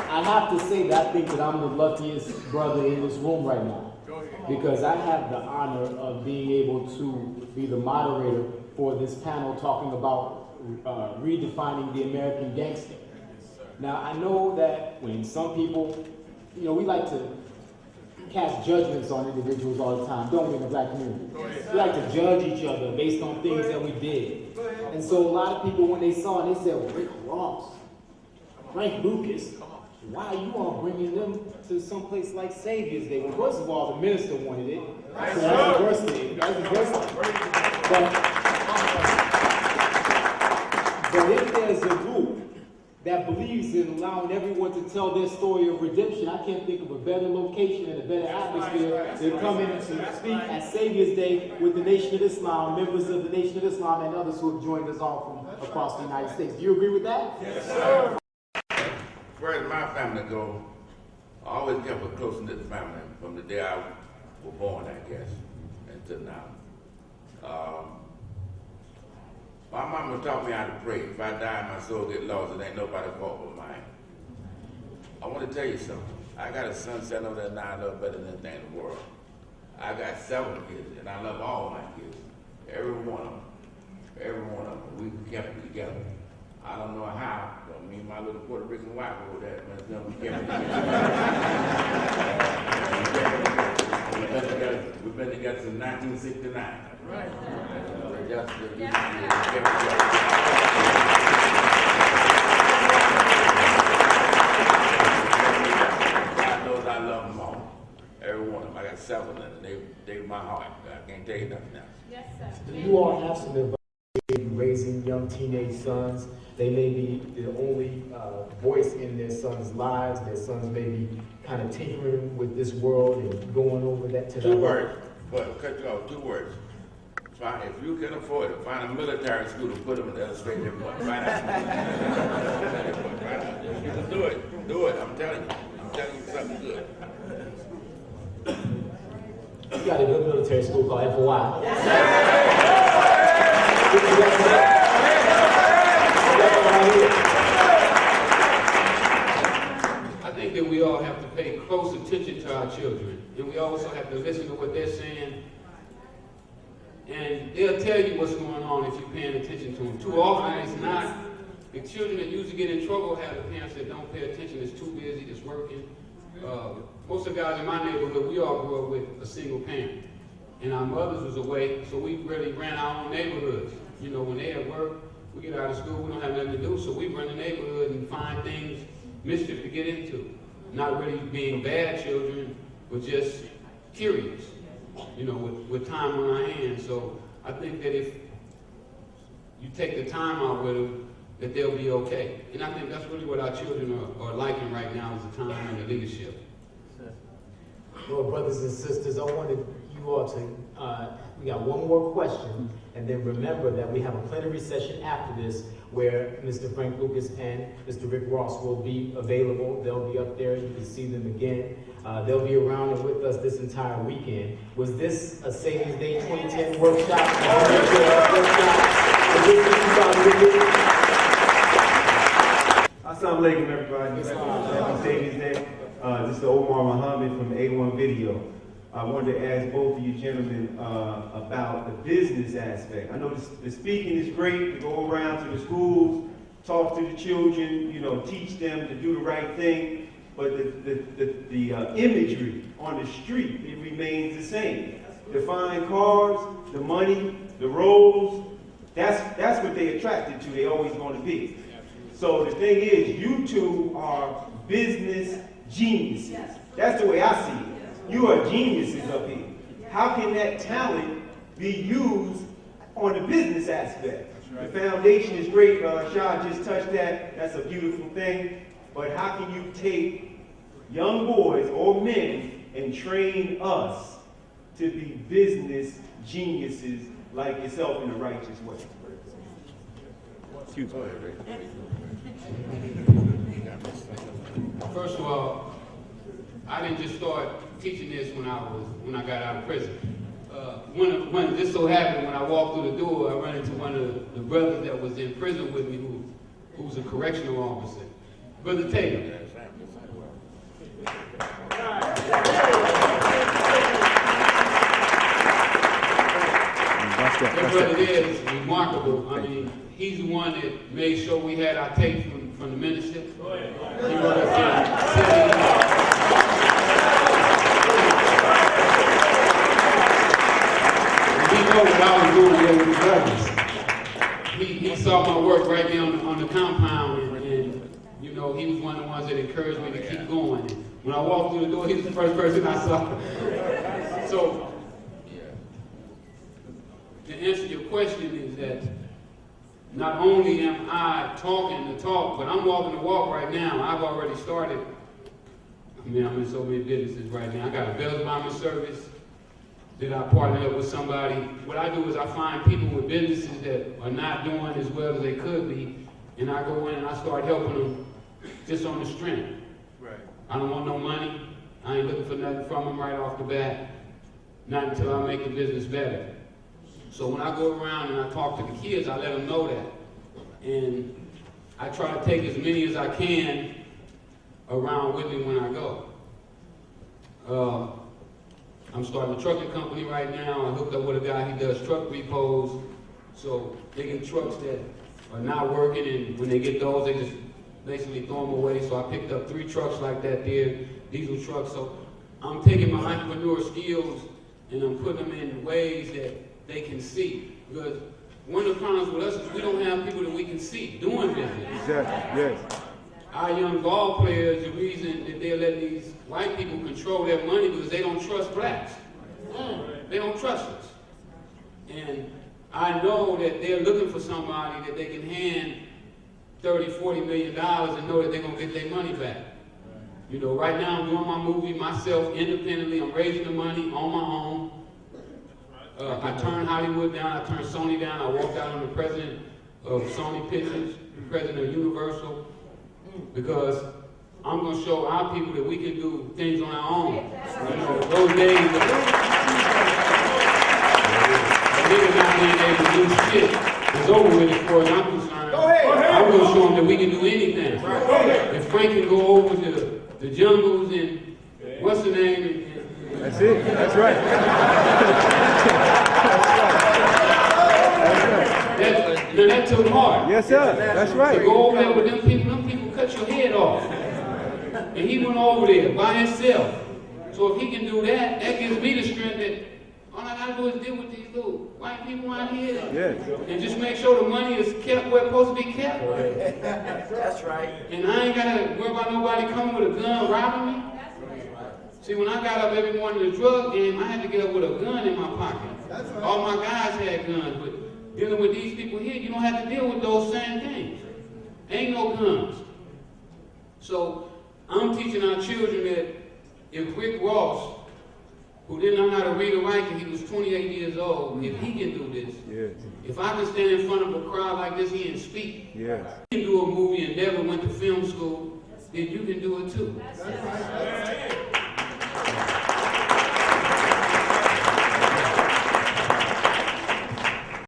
I have to say that I think that I'm the luckiest brother in this room right now, because I have the honor of being able to be the moderator for this panel talking about redefining the American gangster. Now, I know that when some people, we like to cast judgments on individuals all the time, don't we, in the black community? We like to judge each other based on things that we did. And so a lot of people, when they saw it, they said, well, Rick Ross, Frank Lucas, why are you all bringing them to some place like Saviour's Day? Well, first of all, the minister wanted it. So that's the first thing. But if there's a group that believes in allowing everyone to tell their story of redemption, I can't think of a better location and a better atmosphere than coming to speak at Saviour's Day with the Nation of Islam, members of the Nation of Islam, and others who have joined us all from across the United States. Do you agree with that? Yes, sir. As far as my family go, I always kept a close-knit family from the day I was born, I guess, until now. My mama taught me how to pray. If I die, my soul get lost. It ain't nobody's fault but mine. I want to tell you something. I got a son sitting over there now I love better than anything in the world. I got 7 kids, and I love all my kids. Every one of them. Every one of them. We kept it together. I don't know how, but me and my little Puerto Rican wife over there, we kept it together. We've been together since 1969. Right. God knows I love them all. Every one of them. I got 7 and they my heart. I can't tell you nothing else. Yes, sir. You all have some advice raising young teenage sons. They may be the only voice in their sons' lives. Their sons may be kind of tinkering with this world and going over that to 2 words. But cut you off. 2 words. If you can afford it, find a military school to put them in the illustrated book. Find out. Do it. Do it. I'm telling you. I'm telling you something good. You got a good military school called FOI. I think that we all have to pay close attention to our children, and we also have to listen to what they're saying. And they'll tell you what's going on if you're paying attention to them. Too often it's not. The children that usually get in trouble have the parents that don't pay attention, it's too busy, it's working. Most of the guys in my neighborhood, we all grew up with a single parent. And our mothers was away, so we really ran our own neighborhoods. When they at work, we get out of school, we don't have nothing to do, so we run the neighborhood and find things, mischief to get into. Not really being bad children, but just curious. With time on our hands. So I think that if you take the time out with them, that they'll be okay. And I think that's really what our children are liking right now is the time and the leadership. Well, brothers and sisters, I wanted you all to, we got one more question, and then remember that we have a plenary session after this where Mr. Frank Lucas and Mr. Rick Ross will be available. They'll be up there. You can see them again. They'll be around and with us this entire weekend. Was this a Saviour's Day 2010 workshop? Assalamu alaikum, everybody. Happy Saviour's Day. This is Omar Muhammad from A1 Video. I wanted to ask both of you gentlemen about the business aspect. I know the speaking is great, to go around to the schools, talk to the children, teach them to do the right thing. But the imagery on the street, it remains the same. The fine cars, the money, the roads, that's what they attracted to. They always going to be. So the thing is, you two are business geniuses. That's the way I see it. You are geniuses up here. How can that talent be used on the business aspect? The foundation is great. Shah just touched that. That's a beautiful thing. But how can you take young boys or men and train us to be business geniuses like yourself in a righteous way? Excuse me. First of all, I didn't just start teaching this when I got out of prison. When this so happened, when I walked through the door, I ran into one of the brothers that was in prison with me, who was a correctional officer, Brother Taylor. there is remarkable. I mean, he's the one that made sure we had our tape from the minister. He wrote us in. He know what I was doing there with the brothers. He saw my work right there on the compound, and you know, he was one of the ones that encouraged me to keep going. When I walked through the door, he was the first person I saw. So, to answer your question is that not only am I talking the talk, but I'm walking the walk right now. I've already started. I mean, I'm in so many businesses right now. I got a bells bombing service that I partnered up with somebody. What I do is I find people with businesses that are not doing as well as they could be, and I go in and I start helping them just on the strength. Right. I don't want no money. I ain't looking for nothing from them right off the bat. Not until I make the business better. So when I go around and I talk to the kids, I let them know that. And I try to take as many as I can around with me when I go. I'm starting a trucking company right now. I hooked up with a guy, he does truck repos. So they get trucks that are not working, and when they get those, they just basically throw them away. So I picked up 3 trucks like that there, diesel trucks. So I'm taking my entrepreneur skills and I'm putting them in ways that they can see. Because one of the problems with us is we don't have people that we can see doing business. Exactly, yes. Our young ball players, the reason that they're letting these white people control their money because they don't trust blacks. They don't trust us. And I know that they're looking for somebody that they can hand $30, $40 million and know that they're going to get their money back. You know, right now I'm doing my movie myself independently. I'm raising the money on my own. I turned Hollywood down. I turned Sony down. I walked out on the president of Sony Pictures, the president of Universal, because I'm going to show our people that we can do things on our own. You know, those days of niggas not being able to do shit is over with as far as I'm concerned. I'm going to show them that we can do anything. If Frank can go over to the jungles and what's the name? That's it. That's right. That took hard. Yes, sir. That's right. To go over there with them people cut your head off. And he went over there by himself. So if he can do that, that gives me the strength that all I gotta do is deal with these little white people out here. Yes. And just make sure the money is kept where it's supposed to be kept. That's right. And I ain't gotta worry about nobody coming with a gun robbing me. See, when I got up every morning in the drug game, I had to get up with a gun in my pocket. All my guys had guns, but dealing with these people here, you don't have to deal with those same things. Ain't no guns. So I'm teaching our children that if Rick Ross, who didn't know how to read or write till he was 28 years old, if he can do this, Yes. if I can stand in front of a crowd like this here and speak, Yes. you can do a movie and never went to film school, then you can do it too.